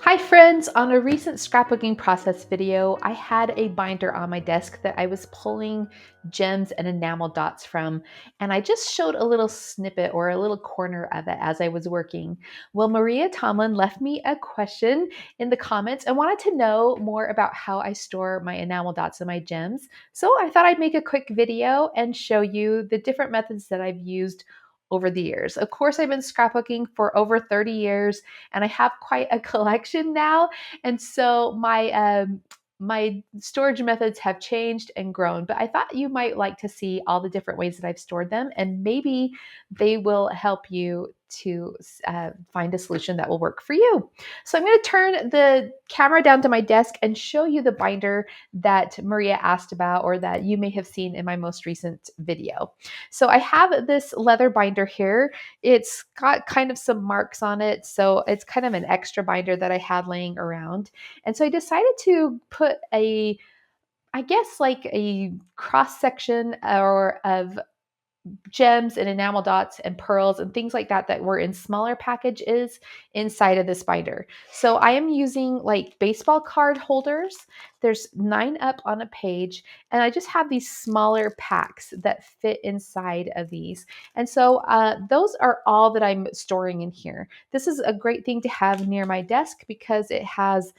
Hi friends! On a recent scrapbooking process video, I had a binder on my desk that I was pulling gems and enamel dots from, and I just showed a little snippet or a little corner of it as I was working. Well, Maria Tomlin left me a question in the comments and wanted to know more about how I store my enamel dots and my gems. So I thought I'd make a quick video and show you the different methods that I've used over the years. Of course, I've been scrapbooking for over 30 years and I have quite a collection now. And so my storage methods have changed and grown, but I thought you might like to see all the different ways that I've stored them, and maybe they will help you to find a solution that will work for you. So I'm going to turn the camera down to my desk and show you the binder that Maria asked about, or that you may have seen in my most recent video. So I have this leather binder here. It's got kind of some marks on it, so it's kind of an extra binder that I had laying around. And so I decided to put I guess like a cross section or of gems and enamel dots and pearls and things like that that were in smaller packages inside of this binder. So I am using like baseball card holders. There's 9 up on a page, and I just have these smaller packs that fit inside of these. And so those are all that I'm storing in here. This is a great thing to have near my desk because it has,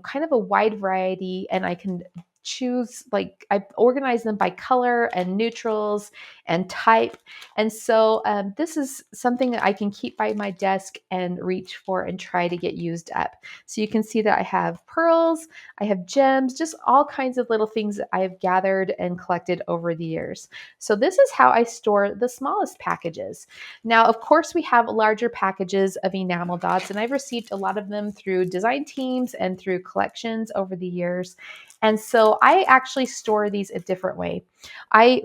kind of a wide variety, and I can choose, like, I organize them by color and neutrals and type. And so this is something that I can keep by my desk and reach for and try to get used up. So you can see that I have pearls, I have gems, just all kinds of little things that I have gathered and collected over the years. So this is how I store the smallest packages. Now, of course, we have larger packages of enamel dots, and I've received a lot of them through design teams and through collections over the years. And so I actually store these a different way. I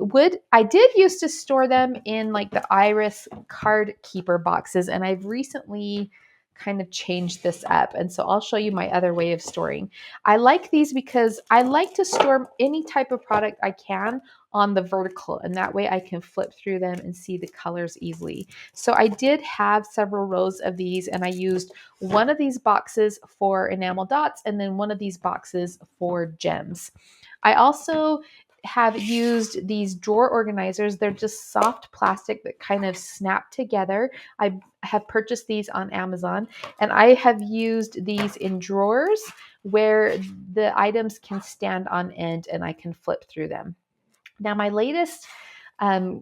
did used to store them in like the Iris card keeper boxes, and I've recently kind of changed this up. And so I'll show you my other way of storing. I like these because I like to store any type of product I can on the vertical, and that way I can flip through them and see the colors easily. So I did have several rows of these, and I used one of these boxes for enamel dots and then one of these boxes for gems. I also have used these drawer organizers. They're just soft plastic that kind of snap together. I have purchased these on Amazon, and I have used these in drawers where the items can stand on end and I can flip through them. Now, my latest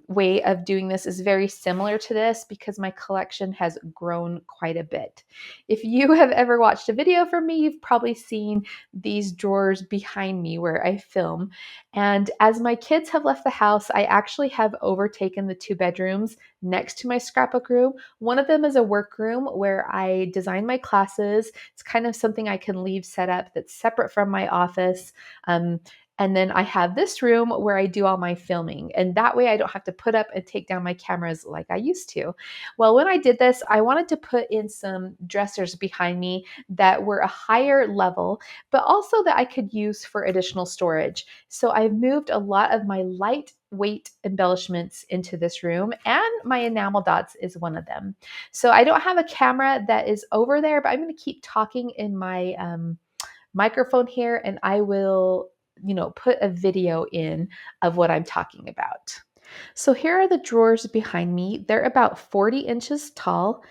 way of doing this is very similar to this because my collection has grown quite a bit. If you have ever watched a video from me, you've probably seen these drawers behind me where I film. And as my kids have left the house, I actually have overtaken the 2 bedrooms next to my scrapbook room. One of them is a workroom where I design my classes. It's kind of something I can leave set up that's separate from my office. And then I have this room where I do all my filming. And that way I don't have to put up and take down my cameras like I used to. Well, when I did this, I wanted to put in some dressers behind me that were a higher level, but also that I could use for additional storage. So I've moved a lot of my lightweight embellishments into this room, and my enamel dots is one of them. So I don't have a camera that is over there, but I'm going to keep talking in my microphone here, and I will put a video in of what I'm talking about. So here are the drawers behind me. They're about 40 inches tall.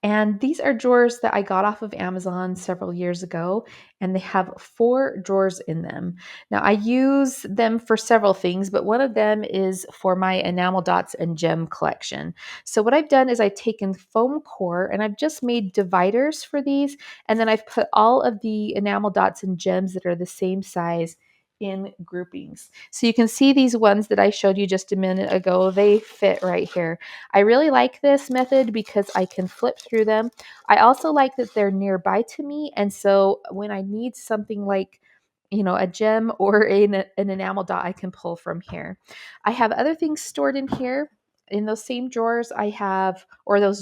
And these are drawers that I got off of Amazon several years ago, and they have 4 drawers in them. Now, I use them for several things, but one of them is for my enamel dots and gem collection. So what I've done is I've taken foam core and I've just made dividers for these, and then I've put all of the enamel dots and gems that are the same size in groupings. So you can see these ones that I showed you just a minute ago, they fit right here. I really like this method because I can flip through them. I also like that they're nearby to me, and so when I need something like a gem or an enamel dot, I can pull from here. I have other things stored in here. In those same drawers, I have, or those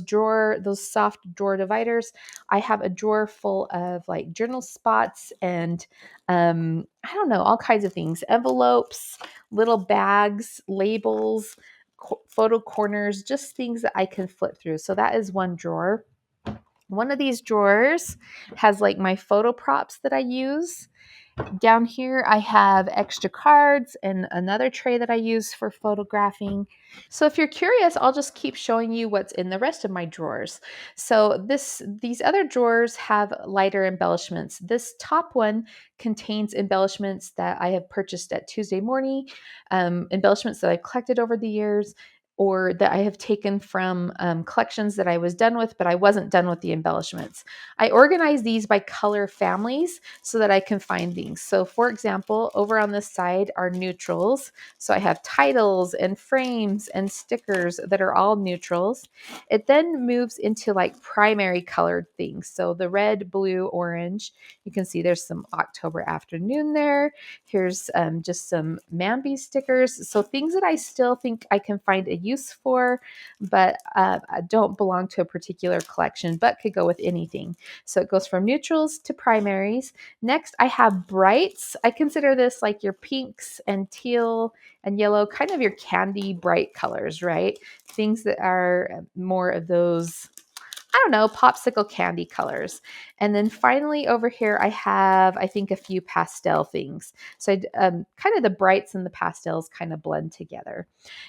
soft drawer dividers, I have a drawer full of like journal spots and I don't know, all kinds of things, envelopes, little bags, labels, photo corners, just things that I can flip through. So that is one drawer. One of these drawers has like my photo props that I use. Down here, I have extra cards and another tray that I use for photographing. So if you're curious, I'll just keep showing you what's in the rest of my drawers. So these other drawers have lighter embellishments. This top one contains embellishments that I have purchased at Tuesday Morning, embellishments that I've collected over the years, or that I have taken from collections that I was done with, but I wasn't done with the embellishments. I organize these by color families so that I can find things. So for example, over on this side are neutrals. So I have titles and frames and stickers that are all neutrals. It then moves into like primary colored things. So the red, blue, orange. You can see there's some October afternoon there. Here's just some Mambi stickers. So things that I still think I can find a use for, but don't belong to a particular collection, but could go with anything. So it goes from neutrals to primaries. Next, I have brights. I consider this like your pinks and teal and yellow, kind of your candy bright colors, right? Things that are more of those, I don't know, popsicle candy colors. And then finally over here, I have, I think, a few pastel things. So kind of the brights and the pastels kind of blend together.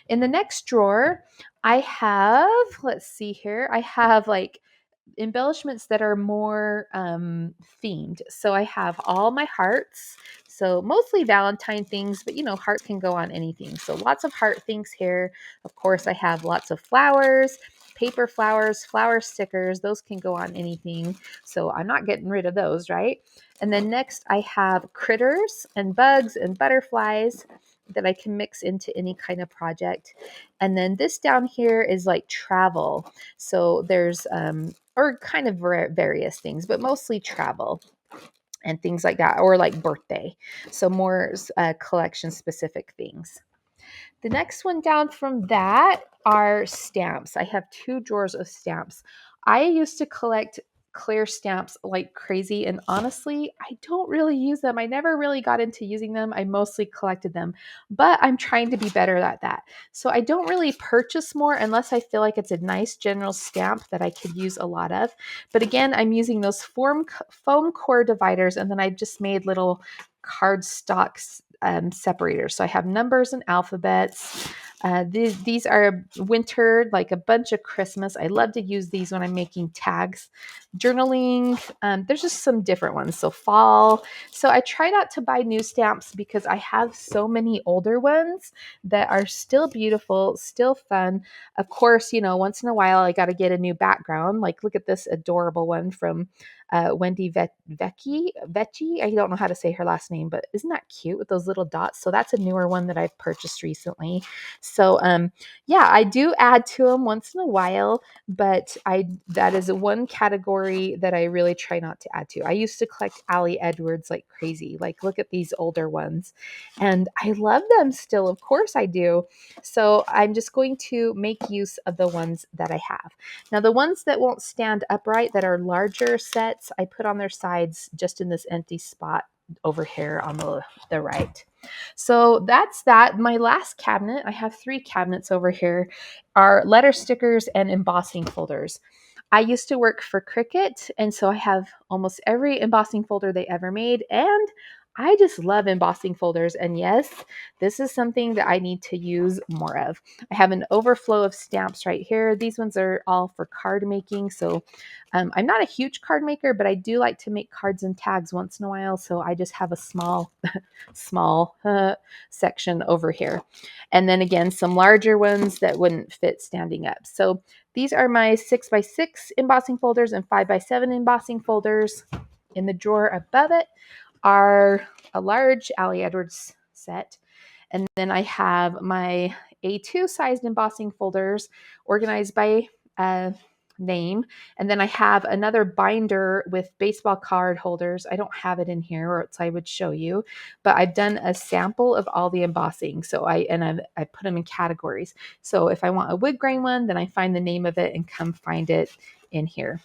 In the next drawer, I have, let's see here, I have like embellishments that are more themed. So I have all my hearts. So mostly Valentine things, but you know, heart can go on anything. So lots of heart things here. Of course, I have lots of flowers, paper flowers, flower stickers. Those can go on anything. So I'm not getting rid of those, right? And then next I have critters and bugs and butterflies that I can mix into any kind of project. And then this down here is like travel. So there's or kind of various things, but mostly travel and things like that, or like birthday. So more collection specific things. The next one down from that are stamps. I have 2 drawers of stamps. I used to collect clear stamps like crazy, and honestly, I don't really use them. I never really got into using them. I mostly collected them, but I'm trying to be better at that. So I don't really purchase more unless I feel like it's a nice general stamp that I could use a lot of. But again, I'm using those foam core dividers, and then I just made little cardstock separators. So I have numbers and alphabets. These are winter, like a bunch of Christmas. I love to use these when I'm making tags, journaling. There's just some different ones. So fall. So I try not to buy new stamps because I have so many older ones that are still beautiful, still fun. Of course, you know, once in a while I got to get a new background. Like look at this adorable one from Wendy Vecchi. I don't know how to say her last name, but isn't that cute with those little dots? So that's a newer one that I've purchased recently. So yeah, I do add to them once in a while, but that is one category that I really try not to add to. I used to collect Allie Edwards like crazy. Like look at these older ones, and I love them still. Of course I do. So I'm just going to make use of the ones that I have. Now the ones that won't stand upright, that are larger sets, I put on their sides just in this empty spot over here on the right. So that's that. My last cabinet, I have 3 cabinets over here, are letter stickers and embossing folders. I used to work for Cricut, and so I have almost every embossing folder they ever made, and I just love embossing folders. And yes, this is something that I need to use more of. I have an overflow of stamps right here. These ones are all for card making. So I'm not a huge card maker, but I do like to make cards and tags once in a while. So I just have a small section over here. And then again, some larger ones that wouldn't fit standing up. So these are my 6x6 embossing folders and 5x7 embossing folders. In the drawer above it are a large Allie Edwards set. And then I have my A2 sized embossing folders organized by name. And then I have another binder with baseball card holders. I don't have it in here, or else I would show you, but I've done a sample of all the embossing. So I put them in categories. So if I want a wood grain one, then I find the name of it and come find it in here.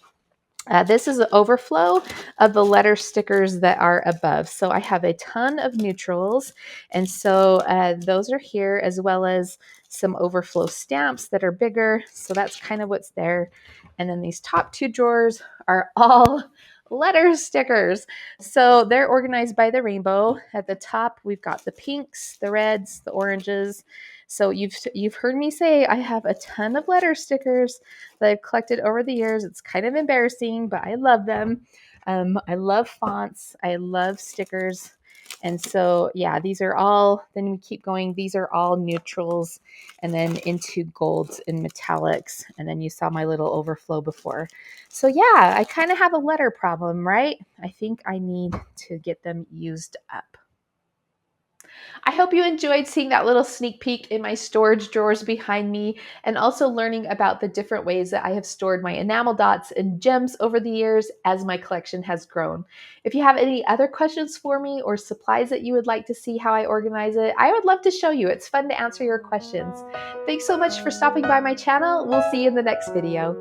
This is the overflow of the letter stickers that are above. So I have a ton of neutrals. And so those are here, as well as some overflow stamps that are bigger. So that's kind of what's there. And then these top two drawers are all letter stickers. So they're organized by the rainbow. At the top, we've got the pinks, the reds, the oranges. So you've heard me say I have a ton of letter stickers that I've collected over the years. It's kind of embarrassing, but I love them. I love fonts. I love stickers. And so, yeah, these are all, then we keep going. These are all neutrals and then into golds and metallics. And then you saw my little overflow before. So yeah, I kind of have a letter problem, right? I think I need to get them used up. I hope you enjoyed seeing that little sneak peek in my storage drawers behind me, and also learning about the different ways that I have stored my enamel dots and gems over the years as my collection has grown. If you have any other questions for me or supplies that you would like to see how I organize it, I would love to show you. It's fun to answer your questions. Thanks so much for stopping by my channel. We'll see you in the next video.